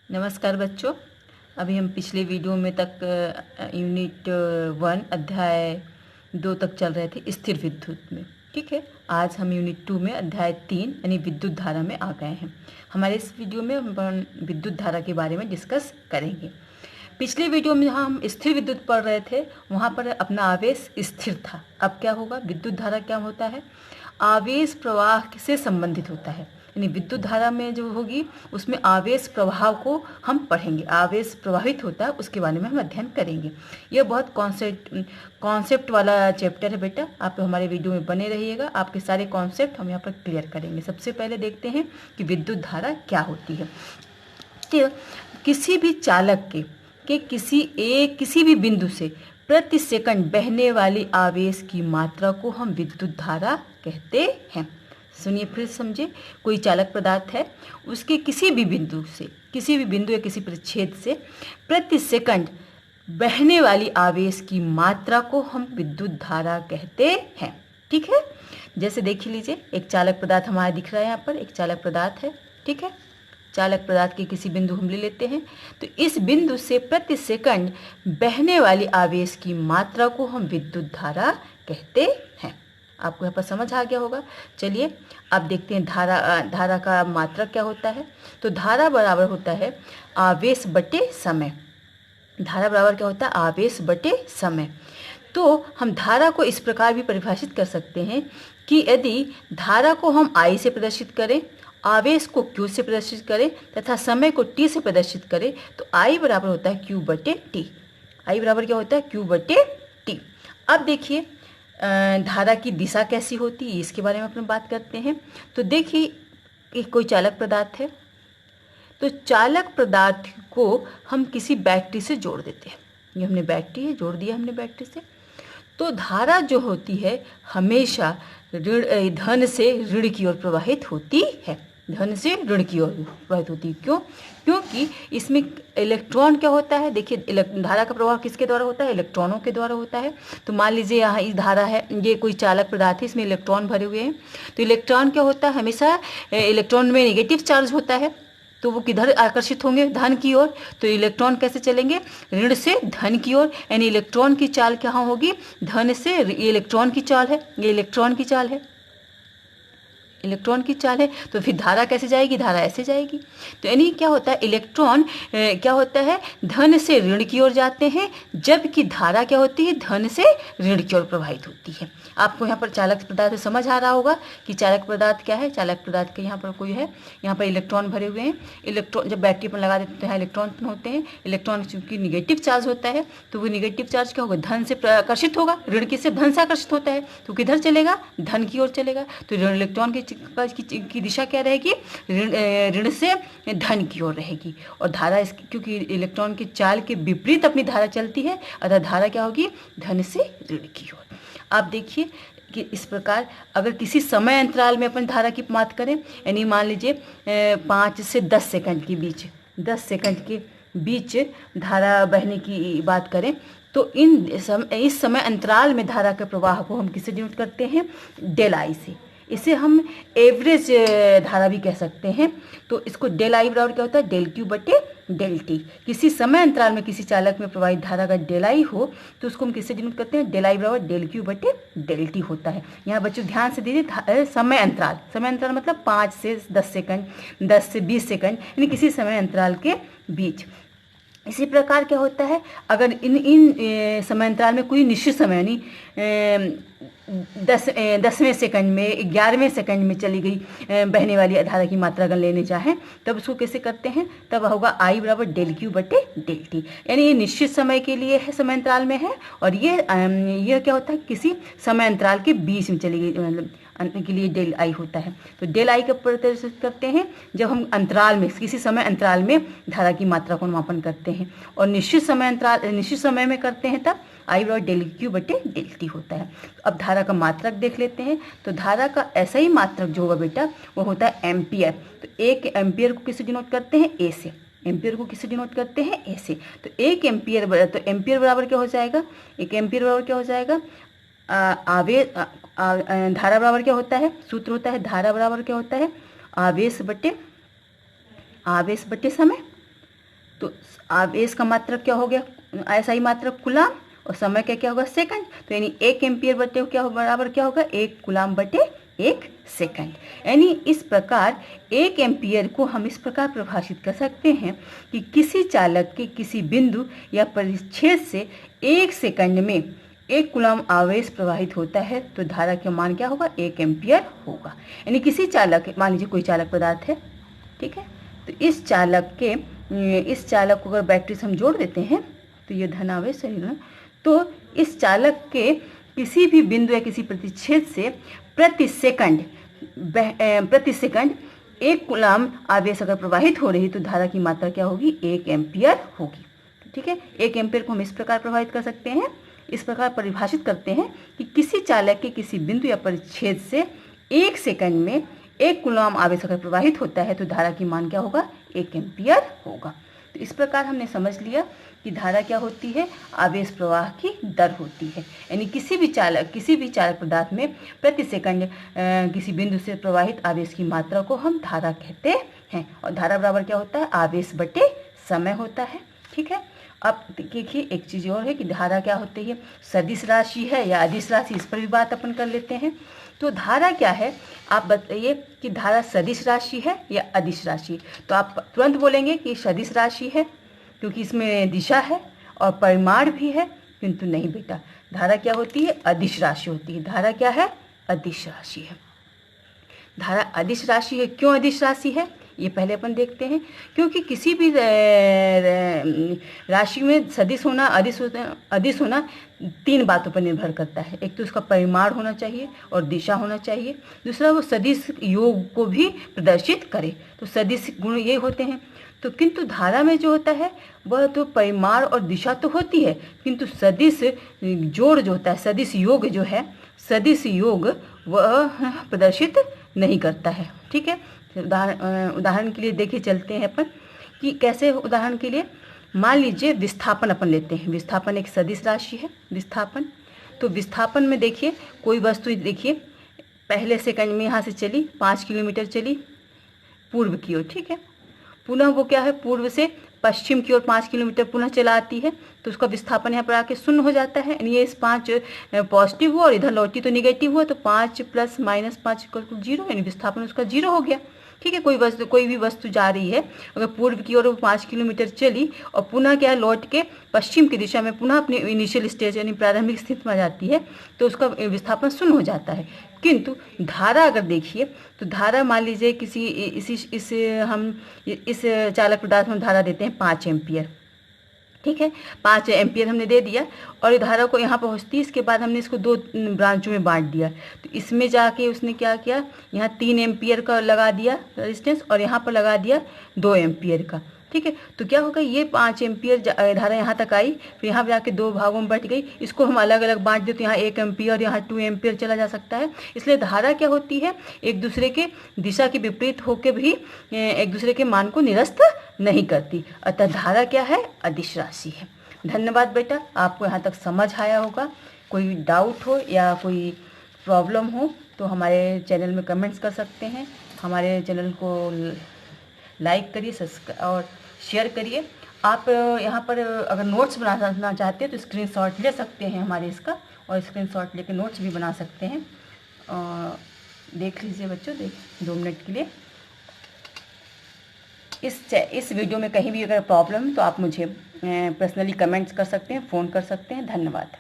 नमस्कार बच्चों। अभी हम पिछले वीडियो में तक यूनिट 1 अध्याय 2 तक चल रहे थे स्थिर विद्युत में। ठीक है, आज हम यूनिट 2 में अध्याय 3 यानी विद्युत धारा में आ गए हैं। हमारे इस वीडियो में हम विद्युत धारा के बारे में डिस्कस करेंगे। पिछले वीडियो में जहाँ हम स्थिर विद्युत पढ़ रहे थे वहाँ पर अपना आवेश स्थिर था। अब क्या होगा, विद्युत धारा क्या होता है, आवेश प्रवाह से संबंधित होता है। यानी विद्युत धारा में जो होगी उसमें आवेश प्रवाह को हम पढ़ेंगे, आवेश प्रवाहित होता है उसके बारे में हम अध्ययन करेंगे। यह बहुत कॉन्सेप्ट वाला चैप्टर है बेटा, आप हमारे वीडियो में बने रहिएगा। आपके सारे कॉन्सेप्ट हम यहाँ पर क्लियर करेंगे। सबसे पहले देखते हैं कि विद्युत धारा क्या होती है। तो किसी भी चालक के किसी भी बिंदु से प्रति सेकंड बहने वाली आवेश की मात्रा को हम विद्युत धारा कहते हैं। सुनिए फिर समझे, कोई चालक पदार्थ है, उसके किसी भी बिंदु या किसी परिच्छेद से प्रति सेकंड बहने वाली आवेश की मात्रा को हम विद्युत धारा कहते हैं। ठीक है, जैसे देख लीजिए, एक चालक पदार्थ हमारा दिख रहा है, यहाँ पर एक चालक पदार्थ है। ठीक है, चालक पदार्थ के किसी बिंदु हम ले लेते हैं, तो इस बिंदु से प्रति सेकंड बहने वाली आवेश की मात्रा को हम विद्युत धारा कहते हैं। आपको यहाँ पर समझ आ गया होगा। चलिए अब देखते हैं धारा का मात्रा क्या होता है। तो धारा बराबर होता है आवेश बटे समय। धारा बराबर क्या होता है, आवेश बटे समय। तो हम धारा को इस प्रकार भी परिभाषित कर सकते हैं कि यदि धारा को हम I से प्रदर्शित करें, आवेश को Q से प्रदर्शित करें तथा समय को T से प्रदर्शित करें, तो I बराबर होता है Q बटे T। I बराबर क्या होता है, Q बटे T। अब देखिए धारा की दिशा कैसी होती है, इसके बारे में अपन बात करते हैं। तो देखिए कि कोई चालक पदार्थ है, तो चालक पदार्थ को हम किसी बैटरी से जोड़ देते हैं। ये हमने बैटरी है, जोड़ दिया हमने बैटरी से। तो धारा जो होती है हमेशा धन से ऋण की ओर प्रवाहित होती है। धन से ऋण की ओर प्रवाहित होती है। क्यों? क्योंकि इसमें इलेक्ट्रॉन क्या होता है, देखिए धारा का प्रवाह किसके द्वारा होता है, इलेक्ट्रॉनों के द्वारा होता है। तो मान लीजिए यहाँ इस धारा है, ये कोई चालक पदार्थ है, इसमें इलेक्ट्रॉन भरे हुए हैं। तो इलेक्ट्रॉन क्या होता है, हमेशा इलेक्ट्रॉन में नेगेटिव चार्ज होता है, तो वो किधर आकर्षित होंगे, धन की ओर। तो इलेक्ट्रॉन कैसे चलेंगे, ऋण से धन की ओर। यानी इलेक्ट्रॉन की चाल क्या होगी, धन से। ये इलेक्ट्रॉन की चाल है, ये इलेक्ट्रॉन की चाल है, इलेक्ट्रॉन की चाल है। तो फिर धारा कैसे जाएगी, धारा ऐसे जाएगी। तो यानी क्या होता है, इलेक्ट्रॉन क्या होता है, धन से ऋण की ओर जाते हैं, जबकि धारा क्या होती है, धन से ऋण की ओर प्रवाहित होती है। आपको यहाँ पर चालक पदार्थ समझ आ रहा होगा कि चालक पदार्थ क्या है। चालक पदार्थ के यहाँ पर कोई है, यहाँ पर इलेक्ट्रॉन भरे हुए हैं। इलेक्ट्रॉन जब बैटरी पर लगा देते हैं, यहाँ इलेक्ट्रॉन होते हैं। इलेक्ट्रॉन चूंकि निगेटिव चार्ज होता है, तो वो निगेटिव चार्ज क्या होगा, धन से आकर्षित होगा। ऋण की से धन से आकर्षित होता है, तो किधर चलेगा, धन की ओर चलेगा। तो इलेक्ट्रॉन की दिशा क्या रहेगी, ऋण से धन की ओर रहेगी। और धारा क्योंकि इलेक्ट्रॉन की चाल के विपरीत अपनी धारा चलती है, अतः धारा क्या होगी, धन से ऋण की ओर। आप देखिए कि इस प्रकार अगर किसी समय अंतराल में अपन धारा की बात करें, यानी मान लीजिए 5 से 10 सेकंड के बीच, 10 सेकंड के बीच धारा बहने की बात करें, तो इस समय अंतराल में धारा के प्रवाह को हम किससे डिनोट करते हैं, डेल आई से। इसे हम एवरेज धारा भी कह सकते हैं। तो इसको डेल आई बराबर क्या होता है, डेल क्यू बटे डेल टी। किसी समय अंतराल में किसी चालक में प्रवाहित धारा का डेल आई हो, तो उसको हम किससे डिनोट करते हैं, डेल आई बराबर डेल क्यू बटे डेल टी होता है। यहाँ बच्चों ध्यान से दीजिए, समय अंतराल मतलब 5 से 10 सेकंड, 10 से 20 सेकंड, यानी किसी समय अंतराल के बीच। इसी प्रकार क्या होता है, अगर इन समय अंतराल में कोई निश्चित समय यानी 10वें सेकंड में, 11वें सेकंड में चली गई बहने वाली धारा की मात्रा अगर लेने चाहें, तब उसको कैसे करते हैं, तब होगा आई बराबर डेल क्यू बटे डेल टी। यानी ये निश्चित समय के लिए है, समय अंतराल में है, और ये क्या होता है, किसी समय अंतराल के बीच में चली गई, मतलब के लिए डेल आई होता है। तो डेल आई का प्रदर्शित करते हैं जब हम अंतराल में, किसी समय अंतराल में धारा की मात्रा को मापन करते हैं, और निश्चित समय में करते हैं तब आई बराबर डेल क्यू बटे डेल टी होता है। तो अब धारा का मात्रक देख लेते हैं। तो धारा का ऐसा ही मात्रक जो होगा बेटा, वो होता है एम्पियर। तो 1 एम्पियर को किससे डिनोट करते हैं, ए से। एम्पियर को किससे डिनोट करते हैं, ए से। तो 1 एम्पियर, तो एम्पियर बराबर क्या हो जाएगा, 1 एम्पियर बराबर क्या हो जाएगा, धारा बराबर क्या होता है, सूत्र होता है, धारा बराबर क्या होता है, आवेश बटे समय। तो आवेश का मात्रक क्या हो गया, SI मात्रक कूलाम, और समय का क्या होगा सेकंड। तो यानी 1 एम्पियर बटे क्या हो बराबर क्या होगा 1 कूलाम बटे 1 सेकंड। यानी इस प्रकार 1 एम्पियर को हम इस प्रकार परिभाषित कर सकते हैं कि किसी चालक के किसी बिंदु या परिच्छेद से 1 सेकंड में 1 कूलाम आवेश प्रवाहित होता है तो धारा का मान क्या होगा 1 एम्पियर होगा। यानी किसी चालक, मान लीजिए कोई चालक पदार्थ है, ठीक है, तो इस चालक को अगर बैटरी से हम जोड़ देते हैं तो ये धन आवेश है, तो इस चालक के किसी भी बिंदु या किसी प्रतिच्छेद से प्रति सेकंड 1 कूलाम आवेश अगर प्रवाहित हो रही तो धारा की मात्रा क्या होगी 1 एम्पियर होगी। ठीक है, 1 एम्पियर को हम इस प्रकार प्रभावित कर सकते हैं, इस प्रकार परिभाषित करते हैं कि किसी चालक के किसी बिंदु या परिच्छेद से 1 सेकंड में 1 कूलाम आवेश अगर प्रवाहित होता है तो धारा की मान क्या होगा 1 एम्पियर होगा। तो इस प्रकार हमने समझ लिया कि धारा क्या होती है, आवेश प्रवाह की दर होती है। यानी किसी भी चालक पदार्थ में प्रति सेकंड किसी बिंदु से प्रवाहित आवेश की मात्रा को हम धारा कहते हैं, और धारा बराबर क्या होता है आवेश बटे समय होता है। ठीक है, अब देखिए एक चीज़ और है कि धारा क्या होती है, सदिश राशि है या अदिश राशि, इस पर भी बात अपन कर लेते हैं। तो धारा क्या है, आप बताइए कि धारा सदिश राशि है या अदिश राशि। तो आप तुरंत बोलेंगे कि सदिश राशि है क्योंकि इसमें दिशा है और परिमाण भी है, किंतु नहीं बेटा, धारा क्या होती है अदिश राशि होती है। धारा क्या है अदिश राशि है। धारा अदिश राशि है, क्यों अदिश राशि है ये पहले अपन देखते हैं। क्योंकि किसी भी राशि में सदिश होना अदिश होना 3 बातों पर निर्भर करता है। एक तो उसका परिमाण होना चाहिए और दिशा होना चाहिए, दूसरा वो सदिश योग को भी प्रदर्शित करे, तो सदिश गुण ये होते हैं। तो किंतु धारा में जो होता है वह तो परिमाण और दिशा तो होती है, किंतु सदिश जोड़ जो होता है, सदिश योग जो है, सदिश योग वह प्रदर्शित नहीं करता है। ठीक है, उदाहरण के लिए देखिए चलते हैं अपन कि कैसे। उदाहरण के लिए मान लीजिए विस्थापन अपन लेते हैं। विस्थापन एक सदिश राशि है। विस्थापन, तो विस्थापन में देखिए कोई वस्तु देखिए पहले सेकंड में यहाँ से चली 5 किलोमीटर चली पूर्व की ओर, ठीक है, पुनः वो क्या है पूर्व से पश्चिम की ओर 5 किलोमीटर पुनः चला आती है, तो उसका विस्थापन यहाँ पर आके शून्य हो जाता है। ये इस 5 पॉजिटिव हुआ और इधर लौटी तो निगेटिव हुआ, तो 5 + -5 = 0, यानी विस्थापन उसका 0 हो गया। ठीक है, कोई भी वस्तु जा रही है, अगर पूर्व की ओर वो 5 किलोमीटर चली और पुनः क्या है लौट के पश्चिम की दिशा में पुनः अपनी इनिशियल स्टेज यानी प्रारंभिक स्थिति में आ जाती है, तो उसका विस्थापन शून्य हो जाता है। किंतु धारा अगर देखिए तो धारा मान लीजिए किसी इस चालक पदार्थ में धारा देते हैं 5 एम्पियर। ठीक है, 5 एम्पियर हमने दे दिया और धारा को यहाँ पहुँचती है। इसके बाद हमने इसको 2 ब्रांचों में बांट दिया, तो इसमें जाके उसने क्या किया, यहाँ 3 एम्पियर का लगा दिया रेजिस्टेंस और यहाँ पर लगा दिया 2 एम्पियर का। ठीक है, तो क्या होगा, ये 5 एम्पियर धारा यहाँ तक आई, फिर यहाँ जाके 2 भागों में बट गई। इसको हम अलग अलग बांट दें तो यहाँ 1 एम्पियर, यहाँ 2 एम्पियर चला जा सकता है। इसलिए धारा क्या होती है, एक दूसरे के दिशा के विपरीत होकर भी एक दूसरे के मान को निरस्त नहीं करती, अतः धारा क्या है अदिश राशि है। धन्यवाद बेटा, आपको यहाँ तक समझ आया होगा। कोई डाउट हो या कोई प्रॉब्लम हो तो हमारे चैनल में कमेंट्स कर सकते हैं। हमारे चैनल को लाइक करिए, सब्सक्राइब और शेयर करिए। आप यहाँ पर अगर नोट्स बनाना चाहते हैं तो स्क्रीनशॉट ले सकते हैं हमारे इसका, और स्क्रीनशॉट लेकर नोट्स भी बना सकते हैं। देख लीजिए बच्चों, 2 मिनट के लिए। इस वीडियो में कहीं भी अगर प्रॉब्लम है तो आप मुझे पर्सनली कमेंट्स कर सकते हैं, फ़ोन कर सकते हैं। धन्यवाद।